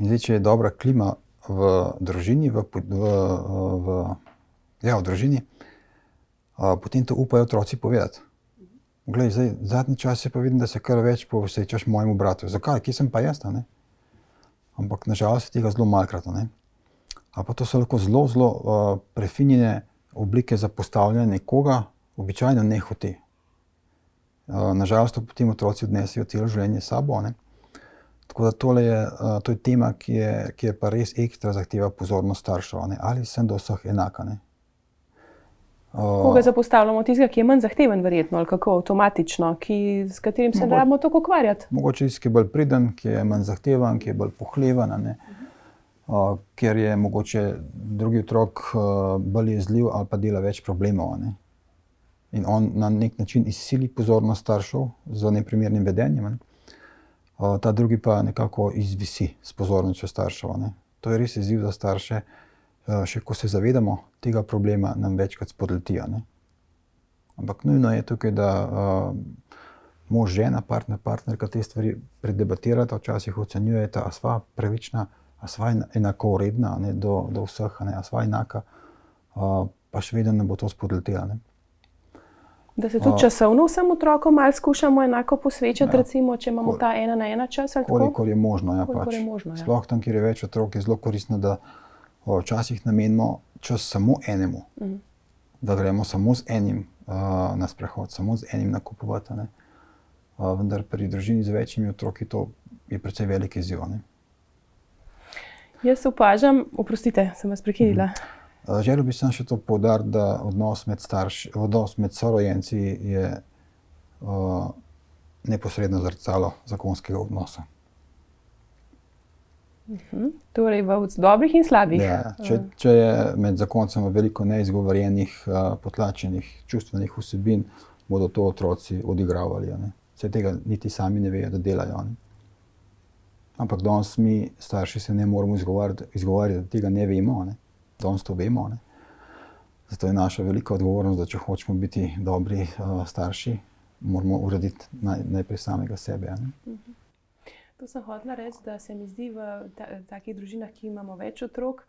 In zdaj, če je dobra klima v družini, v družini, potem to upajo otroci povedati. Glej, zdaj, zadnji čas pa vidim, da se kar več posvečaš mojemu bratu. Zakaj? Kje sem pa jaz, a ne? Ampak nažalost je tega zelo malokrat, a ne? A pa to so lahko zelo prefinjene oblike zapostavljanja nekoga, običajno nehote. Nažalost to potem otroci odnesejo celo življenje s sabo, a ne? Tako da to je tema, ki je pa res ekstra zahteva pozornost staršev, a ne? Ali sem do vseh enaka, ne? Koga zapostavljamo? Tistega, ki je manj zahteven verjetno, ali kako avtomatično, s katerim se ne rabimo toliko ukvarjati? Mogoče tisti, ki je bolj priden, ki je manj zahteven, ki je bolj pohleven, a ne? Ker je mogoče drugi otrok bolj jezljiv ali pa dela več problemov, a ne? In on na nek način izsili pozornost staršev z neprimernim vedenjem, a ne? Ta drugi pa nekako izvisi s pozornostjo staršev, a ne? To je res izziv za starše, še ko se zavedamo tega problema, nam večkrat spodleti, a ne? Ampak nujno je tukaj, da mož, žena, partnerka te stvari predebatirata, včasih ocenjujeta, a sva pravična, a sva enakovredna, ne, do vseh, ne, a sva enaka, pa še vedno ne bo to spodletela. Ne. Da se tudi časovno vsem otrokom malo skušamo enako posvečati, recimo, če imamo ta 1 na 1 čas ali tako? Kolikor je možno, ja, Kolikor pač. je možno, ja. Sploh tam, kjer je več otrok, je zelo koristno, da včasih namenimo čas samo enemu. Da gremo samo z enim na sprehod, samo z enim nakupovati, ne. Vendar pri družini z večjimi otroki to je precej velik izziv, ne. Jaz opažam, oprostite, sem vas prekinila. Želel bi samo še to poudariti, da odnos med sorojenci je neposredno zrcalo zakonskega odnosa. Torej v dobrih in slabih. Ja, če je med zakoncema veliko neizgovorjenih, potlačenih čustvenih vsebin, bodo to otroci odigravali, ne. Saj tega niti sami ne vejo, da delajo, ne. Ampak danes mi, starši, se ne moramo izgovarjati, da tega ne vemo, ne. Danes to vemo, ne. Zato je naša velika odgovornost, da če hočemo biti dobri starši, moramo urediti najprej samega sebe, ne. To sem hotela reči, da se mi zdi v takih družinah, ki imamo več otrok,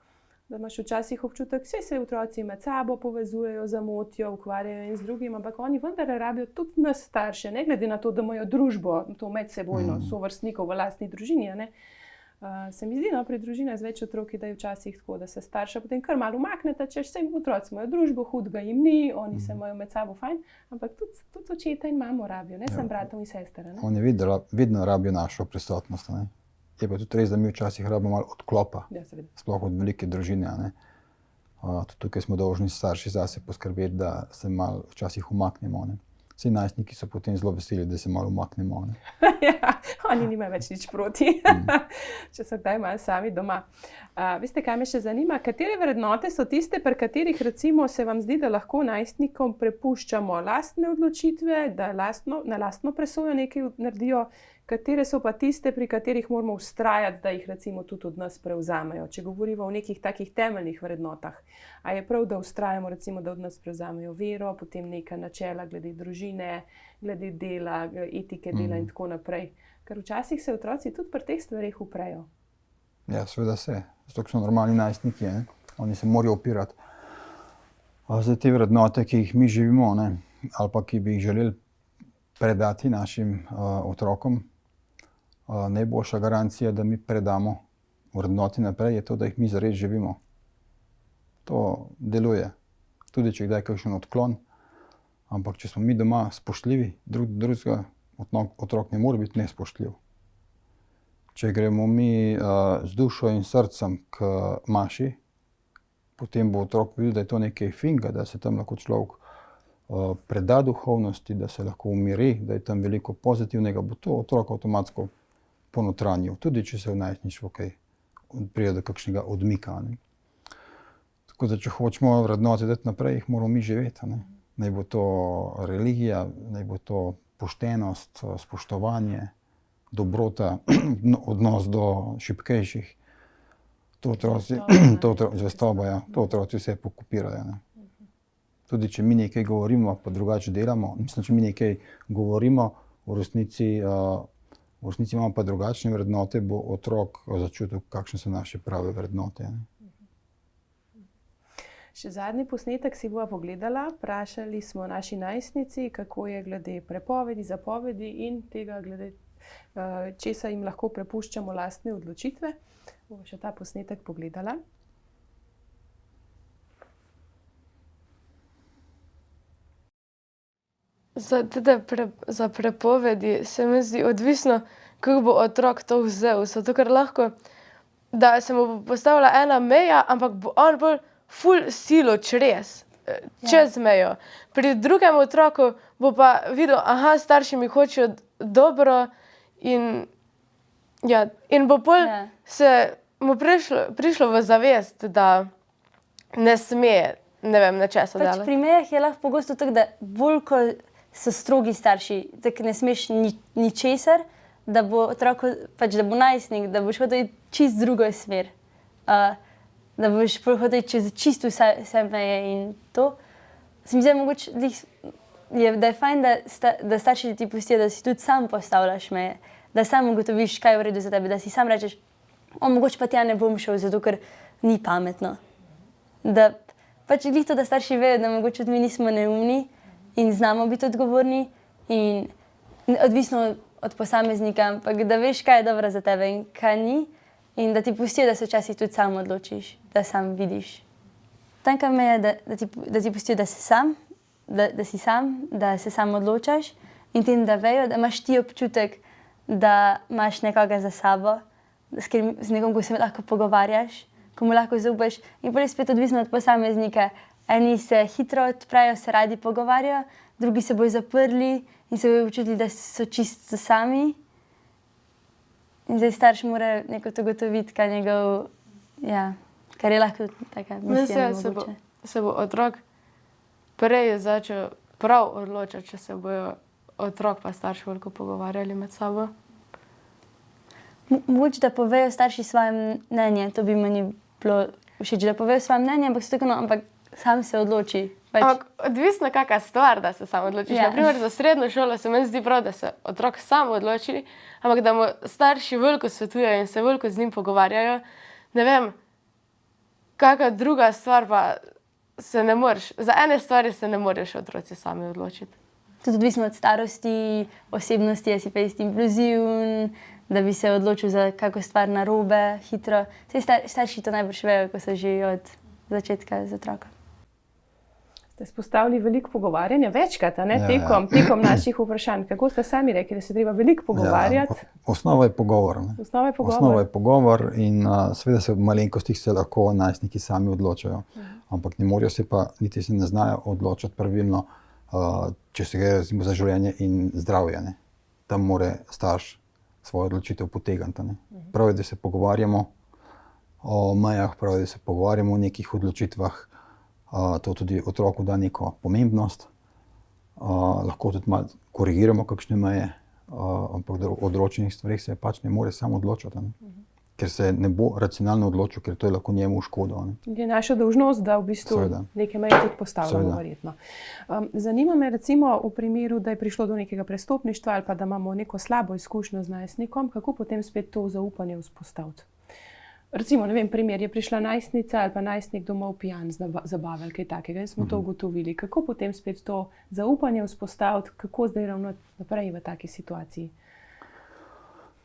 da imaš včasih občutek, saj se otroci med sabo povezujejo, zamotijo, ukvarjajo en z drugim, ampak oni vendar rabijo tudi nas starše, ne glede na to, da imajo družbo, to medsebojno, sovrstnikov v lastni družini, ne. Se mi zdi, no, pri družinah z več otroki, da je včasih tako, da se starša potem kar malo umakneta, češ saj otroci imajo družbo, hudega jim ni, oni se imajo med sabo fajn, ampak tudi očeta in mamo rabijo, ne samo bratov in sester, ne. Oni vedno rabijo našo prisotnost, ne. Je pa tudi res, da mi včasih rabimo malo odklopa, sploh od velike družine, ne. Tudi tukaj smo dolžni starši zase poskrbeti, da se malo včasih umaknemo, ne. Vsi najstniki so potem zelo veseli, da se malo umaknemo, ne. Ja, oni nimajo več nič proti, če so kdaj malo sami doma. Veste, kaj me še zanima? Katere vrednote so tiste, pri katerih recimo se vam zdi, da lahko najstnikom prepuščamo lastne odločitve, da na lastno presojo nekaj naredijo? Katere so pa tiste, pri katerih moramo vztrajati, da jih recimo tudi od nas prevzamejo? Če govorimo o nekih takih temeljnih vrednotah, a je prav, da vztrajamo recimo, da od nas prevzamejo vero, potem neka načela glede družine, glede dela, etike dela in tako naprej. Ker včasih se otroci tudi pri teh stvareh uprejo. Ja, seveda se. Zato so normalni najstniki, ne. Oni se morajo upirati. Zdaj te vrednote, ki jih mi živimo, ne, ali pa ki bi jih želeli predati našim otrokom, najboljša garancija, da mi predamo vrednote naprej, je to, da jih mi zares živimo. To deluje. Tudi če kdaj kakšen odklon, ampak če smo mi doma spoštljivi drugega, otrok ne more biti nespoštljiv. Če gremo mi z dušo in srcem k maši, potem bo otrok videl, da je to nekaj finega, da se tam lahko človek preda duhovnosti, da se lahko umiri, da je tam veliko pozitivnega, bo to otrok avtomatsko ponotranjil, tudi če se v najstništvu pride do kakšnega odmika, ne. Tako da, če hočemo vrednote dati naprej, jih moramo mi živeti, ne. Naj bo to religija, naj bo to poštenost, spoštovanje, dobrota, odnos do šibkejših. Zvestoba, ja. To otroci vse pokopirajo, ne. Tudi če mi nekaj govorimo, pa drugače delamo, mislim, če mi nekaj govorimo, v resnici imamo pa drugačne vrednote, bo otrok začutil, kakšne so naše prave vrednote, ne. Še zadnji posnetek si bova pogledala. Vprašali smo naši najstnici, kako je glede prepovedi, zapovedi in tega, glede česa jim lahko prepuščamo lastne odločitve. Bova še ta posnetek pogledala. Za prepovedi se mi zdi odvisno, kako bo otrok to vzel. Zato ker lahko, da se mu bo postavila ena meja, ampak bo on bolj ful silo čez mejo. Pri drugem otroku bo pa videl, aha, starši mi hočejo dobro in bo pol se mu prišlo v zavest, da ne sme, ne vem, nečesa delati. Pri mejah je lahko pogosto tako, da bolj ko so strogi starši, tako ne smeš ničesar, da bo otrok, pač da bo najstnik, da boš hotel iti čist drugo smer. Da boš hotel iti čez čisto vse meje in to. Se mi zdi, mogoče da je fajn, da starši ti pustijo, da si tudi sam postavljaš meje, da sam ugotoviš, kaj je v redu za tebe, da si sam rečeš, mogoče pa tja ne bom šel, zato ker ni pametno. Da pač glih to, da starši vejo, da mogoče mi nismo neumni in znamo biti odgovorni in odvisno od posameznika, ampak da veš, kaj je dobro za tebe in kaj ni in da ti pustijo, da se včasih tudi sam odločiš, da sam vidiš. Tanka meja, da ti pustijo, da si sam, da se sam odločaš in tem, da vejo, da imaš ti občutek, da imaš nekoga za sabo, z nekom, ko se lahko pogovarjaš, ko mu lahko zaupaš in potem spet odvisno od posameznika. Eni se hitro odprejo, se radi pogovarjajo, drugi se bojo zaprli in se bojo počutili, da so čisto sami. In zdaj starš mora neko to gotoviti, kaj njegov, kar je lahko taka misija nemogoče. Se bo otrok prej začel prav odločati, če se bojo otrok pa starš veliko pogovarjali med sabo. Mogoče, da povejo starši svoje mnenje, to bi meni bilo všeč, da povejo svoje mnenje, ampak sam se odloči. Ampak odvisno kakšna stvar, da se sam odločiš. Ja. Naprimer za srednjo šolo se meni zdi prav, da se otrok sam odloči, ampak da mu starši veliko svetujejo in se veliko z njim pogovarjajo. Ne vem, kakšna druga stvar pa se ne moreš, za ene stvari se ne moreš otroci sami odločiti. Tudi odvisno od starosti, osebnosti, je si pa isti impulziven, da bi se odločil za kakšno stvar narobe, hitro. Starši to najbrž vejo, ko so že od začetka z otrokom. Ste spostavili veliko pogovarjanja, večkrat, tekom naših vprašanj. Kako ste sami rekli, da se treba veliko pogovarjati? Osnova je pogovor. Osnova je pogovor in seveda se v malenkostih se lahko najstniki sami odločajo. Ampak ne morajo se pa, niti se ne znajo odločati pravilno, če se gre za življenje in zdravje. Tam mora starš svojo odločitev potegniti. Prav je, da se pogovarjamo o mejah, prav je, da se pogovarjamo o nekih odločitvah. To tudi otroku da neko pomembnost. Lahko tudi malo korigiramo kakšne meje, ampak o določenih stvarih se pač ne more samo odločiti. Ker se ne bo racionalno odločil, ker to je lahko njemu v škodo. Je naša dolžnost, da v bistvu neke meje tudi postavljamo, verjetno. Zanima me recimo v primeru, da je prišlo do nekega prestopništva ali pa da imamo neko slabo izkušnjo z najstnikom, kako potem spet to zaupanje vzpostaviti? Recimo, ne vem, primer, je prišla najstnica ali pa najstnik domov pijan z zabave ali kaj takega in smo to ugotovili. Kako potem spet to zaupanje vzpostaviti, kako zdaj ravno naprej v taki situaciji?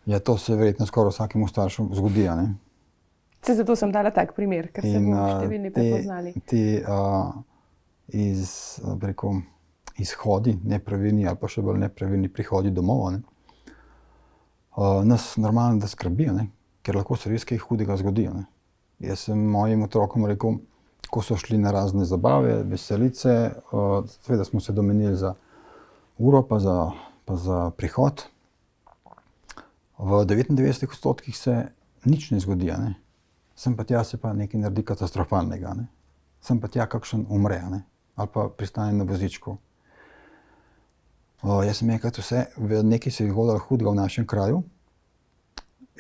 Ja, to se verjetno skoraj vsakemu staršu zgodi, ne? Zato sem dala tak primer, ker se bomo številni prepoznali. Izhodi, nepravilni ali pa še bolj nepravilni prihodi domov, nas normalno da skrbijo, ker lahko se res kaj hudega zgodi. Jaz sem mojim otrokom rekel, ko so šli na razne zabave, veselice, seveda smo se domenili za uro pa za prihod. V 99% se nič ne zgodi. Sem pa tja se pa nekaj naredi katastrofalnega. Sem pa tja kakšen umre, ali pa pristane na vozičku. Jaz sem enkrat nekaj se je zgodilo hudega v našem kraju.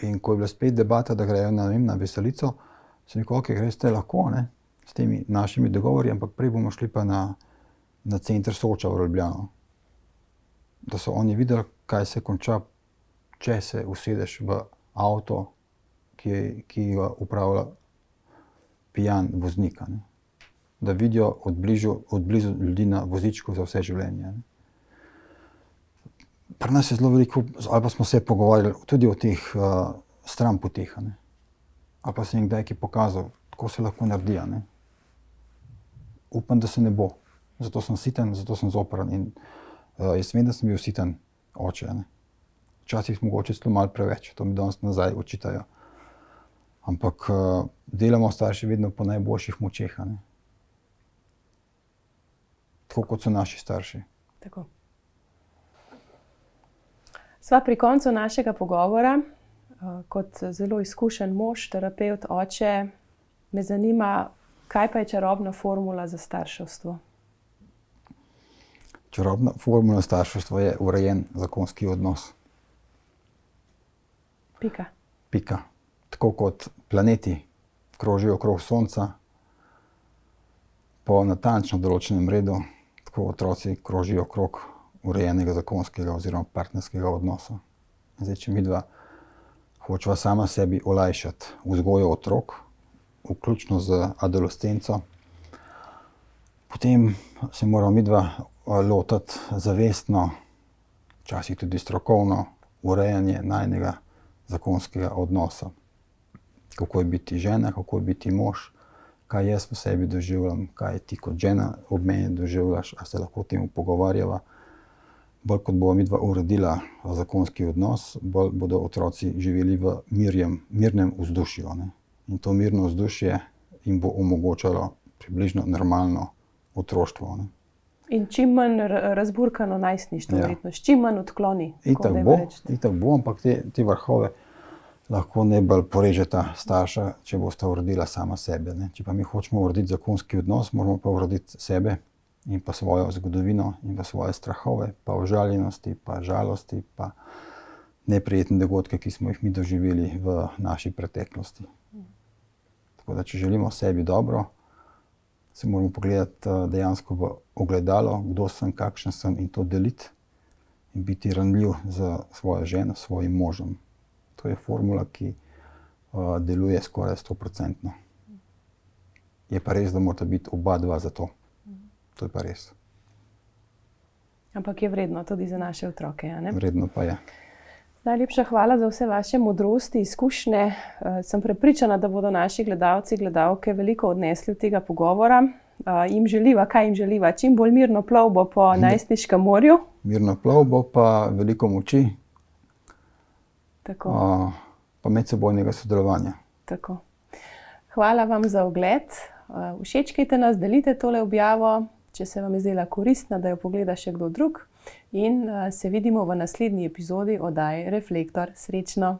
In ko je bila spet debata, da grejo na veselico, sem rekel, ok, greste lahko, s temi našimi dogovori, ampak prej bomo šli pa na center Soča v Ljubljano. Da so oni videli, kaj se konča, če se usedeš v avto, ki ga upravlja pijan voznik. Da vidijo od blizu ljudi na vozičku za vse življenje. Pri nas je zelo veliko, ali pa smo se pogovarjali tudi o teh stranpoteh. Ali pa se jim kdaj kaj pokazal, tako se lahko naredi. Upam, da se ne bo. Zato sem siten, zato sem zoprn. In jaz vem, da sem bil siten oče. Včasih mogoče celo malo preveč, to mi danes nazaj očitajo. Ampak delamo starši vedno po najboljših močeh. Tako kot so naši starši. Tako. Sva pri koncu našega pogovora. Kot zelo izkušen mož, terapevt, oče, me zanima, kaj pa je čarobna formula za starševstvo? Čarobna formula starševstva je urejen zakonski odnos. Pika. Pika. Tako kot planeti krožijo okrog Sonca po natančno določenem redu, tako ko otroci krožijo okrog urejenega zakonskega oziroma partnerskega odnosa. Zdaj, če midva hočeva sama sebi olajšati vzgojo otrok, vključno z adolescenco, potem se moramo midva lotiti zavestno, včasih tudi strokovno, urejanje najinega zakonskega odnosa. Kako je biti žena, kako je biti mož, kaj jaz v sebi doživljam, kaj ti kot žena ob meni doživljaš, a se lahko o tem pogovarjava. Bolj kot bo midva uredila zakonski odnos, bolj bodo otroci živeli v mirnem vzdušju, ne. In to mirno vzdušje jim bo omogočalo približno normalno otroštvo, ne. In čim manj razburkano najstništvo, verjetno, čim manj odkloni. Itak bo, ampak te vrhove lahko najbolj porežeta starša, če bosta uredila sama sebe, ne. Če pa mi hočemo urediti zakonski odnos, moramo pa urediti sebe in pa svojo zgodovino in pa svoje strahove, pa užaljenosti, pa žalosti, pa neprijetne dogodke, ki smo jih mi doživeli v naši preteklosti. Tako da, če želimo sebi dobro, se moramo pogledati dejansko v ogledalo, kdo sem, kakšen sem, in to deliti in biti ranljiv za svojo ženo, svojim možem. To je formula, ki deluje skoraj 100%. Je pa res, da morata biti oba dva za to. To je pa res. Ampak je vredno tudi za naše otroke, a ne? Vredno pa je. Najlepša hvala za vse vaše modrosti, izkušnje. Sem prepričana, da bodo naši gledalci, gledalke veliko odnesli od tega pogovora. Jim želiva, kaj jim želiva? Čim bolj mirno plovbo po najstniškem morju. Mirno plovbo, pa veliko moči, Tako. Pa medsebojnega sodelovanja. Tako. Hvala vam za ogled. Všečkajte nas, delite tole objavo, če se vam je zdela koristna, da jo pogleda še kdo drug. In se vidimo v naslednji epizodi oddaje Reflektor. Srečno!